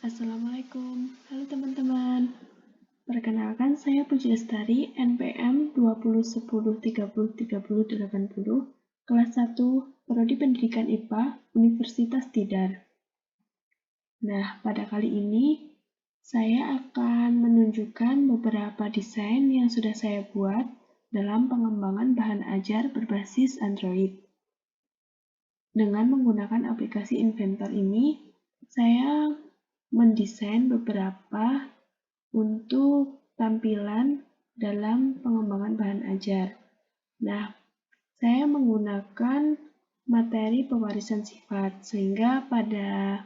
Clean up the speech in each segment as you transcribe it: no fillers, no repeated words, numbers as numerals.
Assalamualaikum, halo teman-teman. Perkenalkan, saya Puji Lestari, NPM 2010303080, kelas 1, Prodi Pendidikan IPA, Universitas Tidar. Nah, pada kali ini, saya akan menunjukkan beberapa desain yang sudah saya buat dalam pengembangan bahan ajar berbasis Android. Dengan menggunakan aplikasi Inventor ini, saya mendesain beberapa untuk tampilan dalam pengembangan bahan ajar. Nah, saya menggunakan materi pewarisan sifat, sehingga pada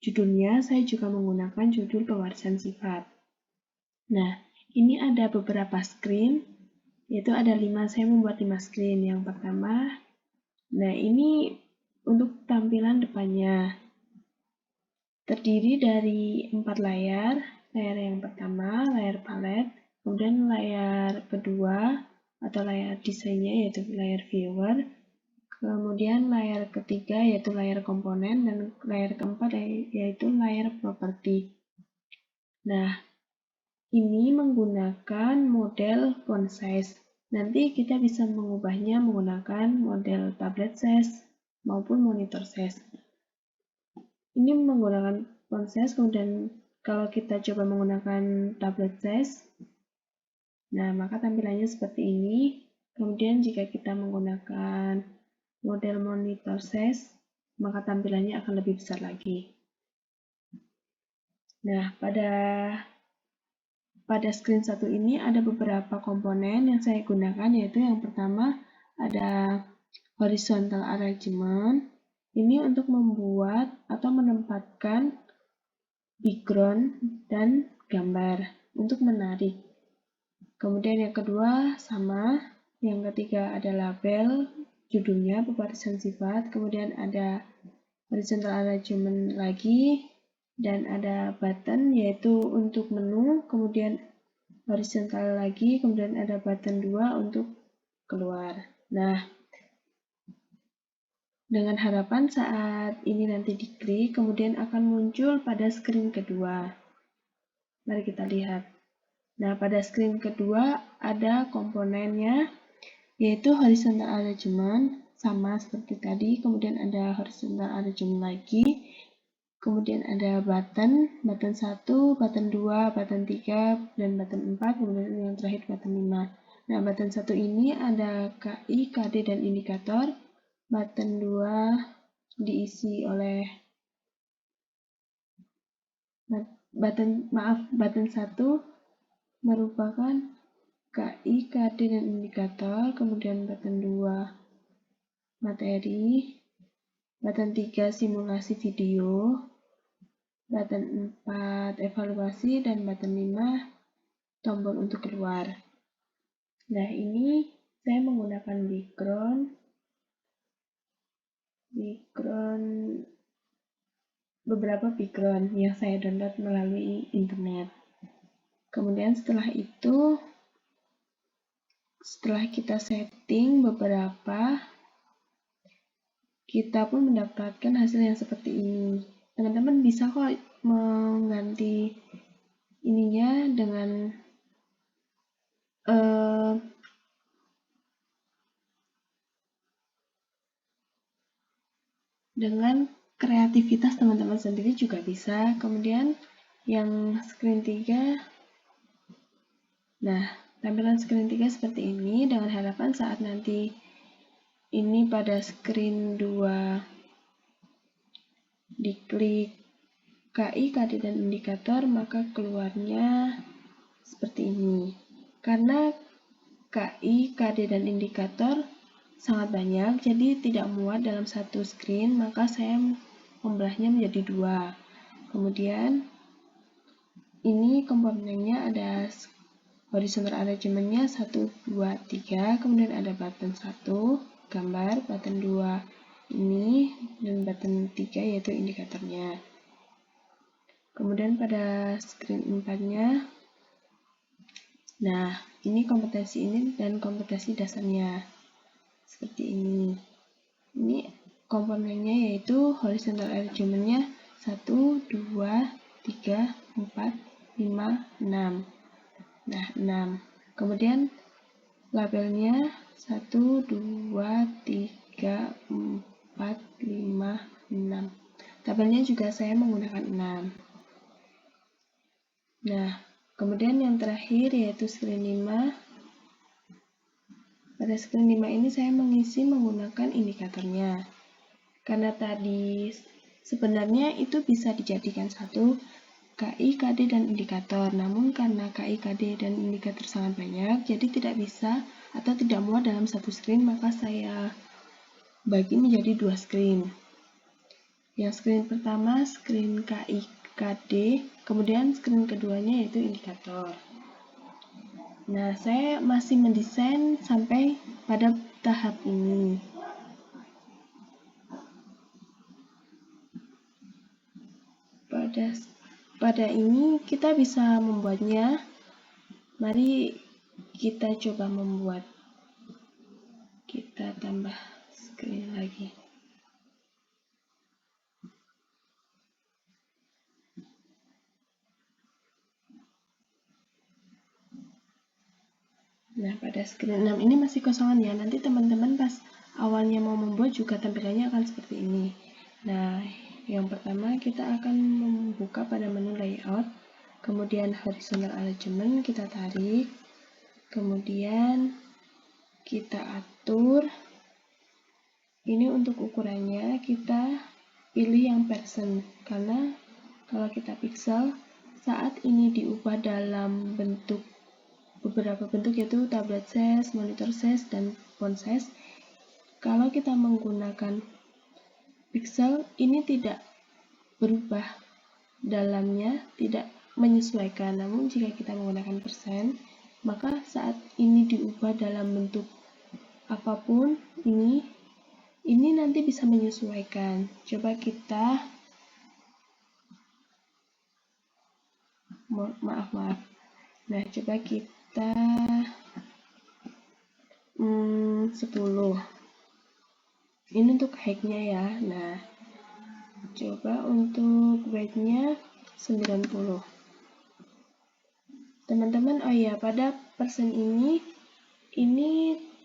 judulnya saya juga menggunakan judul pewarisan sifat. Nah, ini ada beberapa screen, yaitu ada 5, saya membuat 5 screen. Yang pertama, nah ini untuk tampilan depannya. Terdiri dari 4 layar. Layar yang pertama, layar palet, kemudian layar kedua atau layar desainnya yaitu layar viewer, kemudian layar ketiga yaitu layar komponen, dan layar keempat yaitu layar properti. Nah, ini menggunakan model font size. Nanti kita bisa mengubahnya menggunakan model tablet size maupun monitor size. Ini menggunakan font size, kemudian kalau kita coba menggunakan tablet size, nah maka tampilannya seperti ini. Kemudian jika kita menggunakan model monitor size, maka tampilannya akan lebih besar lagi. Nah, pada screen satu ini ada beberapa komponen yang saya gunakan, yaitu yang pertama ada horizontal arrangement. Ini untuk membuat atau menempatkan background dan gambar untuk menarik. Kemudian yang kedua sama, yang ketiga ada label, judulnya pewarisan sifat, kemudian ada horizontal arrangement lagi, dan ada button yaitu untuk menu, kemudian horizontal lagi, kemudian ada button 2 untuk keluar. Nah, dengan harapan saat ini nanti diklik, kemudian akan muncul pada screen kedua. Mari kita lihat. Nah, pada screen kedua ada komponennya, yaitu horizontal arrangement, sama seperti tadi, kemudian ada horizontal arrangement lagi, kemudian ada button 1, button 2, button 3, dan button 4, kemudian yang terakhir button 5. Nah, button 1 ini ada KI, KD, dan indikator. Button 2 diisi oleh button 1 merupakan KI, KD, dan indikator, kemudian button 2 materi, button 3 simulasi video, button 4 evaluasi, dan button 5 tombol untuk keluar. Nah, ini saya menggunakan background beberapa background yang saya download melalui internet. Kemudian setelah itu, setelah kita setting beberapa, kita pun mendapatkan hasil yang seperti ini. Teman-teman bisa kok mengganti ininya dengan kreativitas teman-teman sendiri juga bisa. Kemudian yang screen 3, nah tampilan screen 3 seperti ini, dengan harapan saat nanti ini pada screen 2 diklik KI, KD, dan indikator, maka keluarnya seperti ini. Karena KI, KD, dan indikator sangat banyak, jadi tidak muat dalam satu screen, maka saya membelahnya menjadi 2. Kemudian ini komponennya ada horizontal arrangement-nya 1, 2, 3, kemudian ada button 1, gambar, button 2 ini, dan button 3 yaitu indikatornya. Kemudian pada screen 4-nya, nah ini kompetensi ini dan kompetensi dasarnya seperti ini. Ini komponennya yaitu horizontal arrangement-nya 1, 2, 3, 4, 5, 6. Nah, 6. Kemudian labelnya 1, 2, 3, 4, 5, 6. Tabelnya juga saya menggunakan 6. Nah, kemudian yang terakhir yaitu screen 5. Pada screen 5 ini saya mengisi menggunakan indikatornya. Karena tadi sebenarnya itu bisa dijadikan satu KI, KD, dan indikator. Namun karena KI, KD, dan indikator sangat banyak, jadi tidak bisa atau tidak muat dalam satu screen, maka saya bagi menjadi 2 screen. Yang screen pertama screen KI, KD, kemudian screen keduanya yaitu indikator. Nah, saya masih mendesain sampai pada tahap ini. Pada ini kita bisa membuatnya. Mari kita coba membuat. Kita tambah screen lagi. Nah, pada screen 6 ini masih kosongan ya. Nanti teman-teman pas awalnya mau membuat juga tampilannya akan seperti ini. Nah, yang pertama kita akan membuka pada menu layout, kemudian horizontal alignment kita tarik, kemudian kita atur. Ini untuk ukurannya kita pilih yang persen, karena kalau kita pixel saat ini diubah dalam beberapa bentuk yaitu tablet size, monitor size, dan font size. Kalau kita menggunakan pixel, ini tidak berubah dalamnya, tidak menyesuaikan. Namun jika kita menggunakan persen, maka saat ini diubah dalam bentuk apapun, ini nanti bisa menyesuaikan. Coba kita maaf. Nah, coba kita 10. Ini untuk height-nya ya. Nah, coba untuk weight-nya 90. Teman-teman, oh iya, pada persen ini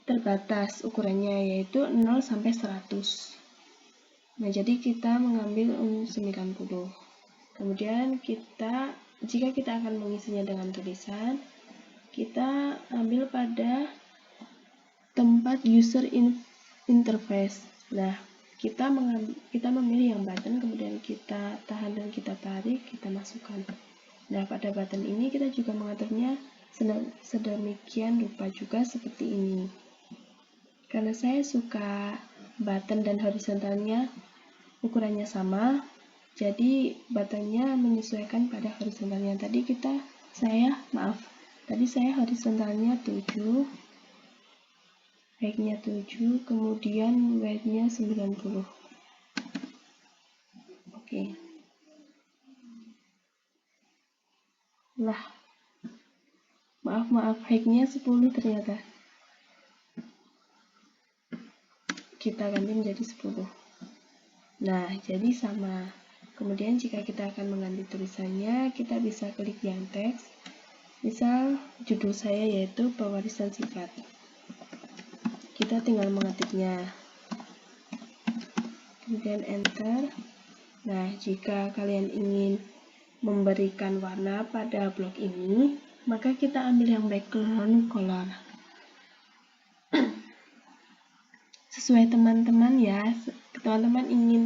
terbatas ukurannya yaitu 0 sampai 100. Nah, jadi kita mengambil 90. Kemudian jika kita akan mengisinya dengan tulisan, kita ambil pada tempat user interface. Nah, kita memilih yang button, kemudian kita tahan dan kita tarik, kita masukkan. Nah, pada button ini kita juga mengaturnya sedemikian rupa juga seperti ini. Karena saya suka button dan horizontalnya ukurannya sama, jadi buttonnya menyesuaikan pada horizontalnya. Tadi saya horizontalnya 7, height-nya 7, kemudian weight-nya 90. Oke. Lah, maaf, height-nya 10 ternyata. Kita ganti menjadi 10. Nah, jadi sama. Kemudian jika kita akan mengganti tulisannya, kita bisa klik yang teks. Misal judul saya yaitu pewarisan sifat. Kita tinggal mengetiknya. Kemudian enter. Nah, jika kalian ingin memberikan warna pada blok ini, maka kita ambil yang background color. Sesuai teman-teman ya. Teman-teman ingin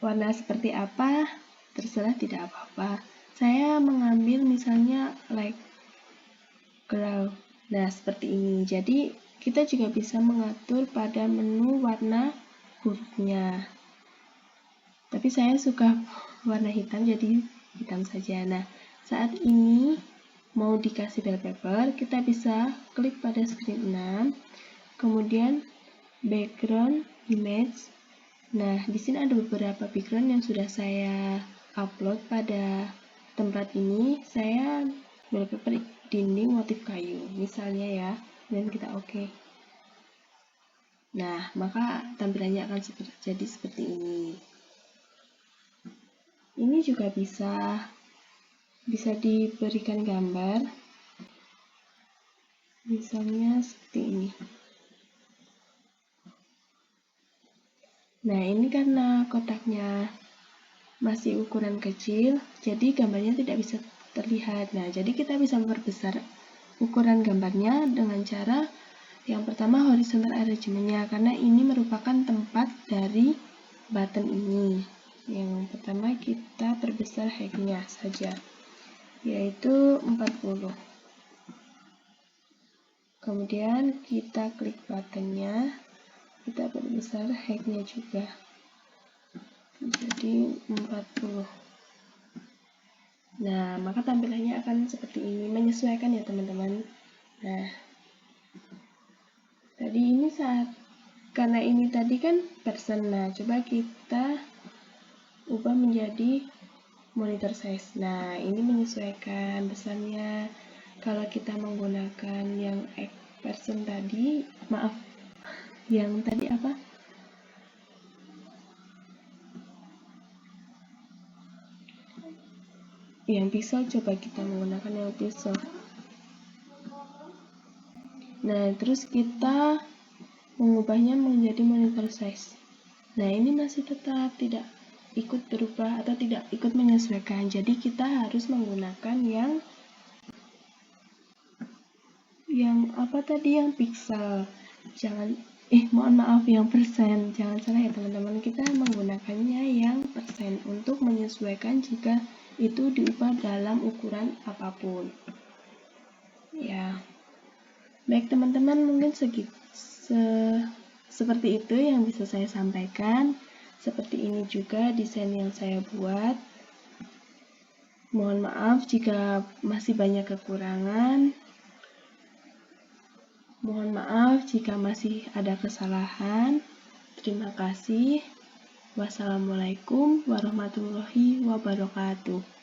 warna seperti apa, terserah, tidak apa-apa. Saya mengambil misalnya light glow. Nah, seperti ini. Jadi, kita juga bisa mengatur pada menu warna hurufnya. Tapi saya suka warna hitam, jadi hitam saja. Nah, saat ini mau dikasih wallpaper, kita bisa klik pada screen 6, kemudian background image. Nah, di sini ada beberapa background yang sudah saya upload pada tempat ini. Saya wallpaper dinding motif kayu, misalnya ya, dan kita oke. Nah, maka tampilannya akan jadi seperti ini. Ini juga bisa diberikan gambar, misalnya seperti ini. Nah, ini karena kotaknya masih ukuran kecil, jadi gambarnya tidak bisa terlihat. Nah, jadi kita bisa memperbesar ukuran gambarnya dengan cara yang pertama horizontal arrangement-nya, karena ini merupakan tempat dari button ini. Yang pertama kita perbesar height-nya saja, yaitu 40. Kemudian kita klik button-nya, kita perbesar height-nya juga, jadi 40. Nah, maka tampilannya akan seperti ini, menyesuaikan ya teman-teman. Nah, tadi ini karena ini tadi kan persen, nah coba kita ubah menjadi monitor size. Nah, ini menyesuaikan besarnya. Kalau kita menggunakan yang persen tadi, yang tadi apa? Yang pixel, coba kita menggunakan yang pixel. Nah, terus kita mengubahnya menjadi monitor size. Nah, ini masih tetap tidak ikut berubah atau tidak ikut menyesuaikan. Jadi kita harus menggunakan yang apa tadi, yang pixel. Mohon maaf, yang persen. Jangan salah ya teman-teman. Kita menggunakannya yang persen untuk menyesuaikan jika itu diubah dalam ukuran apapun. Ya. Baik teman-teman, mungkin seperti itu yang bisa saya sampaikan. Seperti ini juga desain yang saya buat. Mohon maaf jika masih banyak kekurangan. Mohon maaf jika masih ada kesalahan. Terima kasih. Wassalamualaikum warahmatullahi wabarakatuh.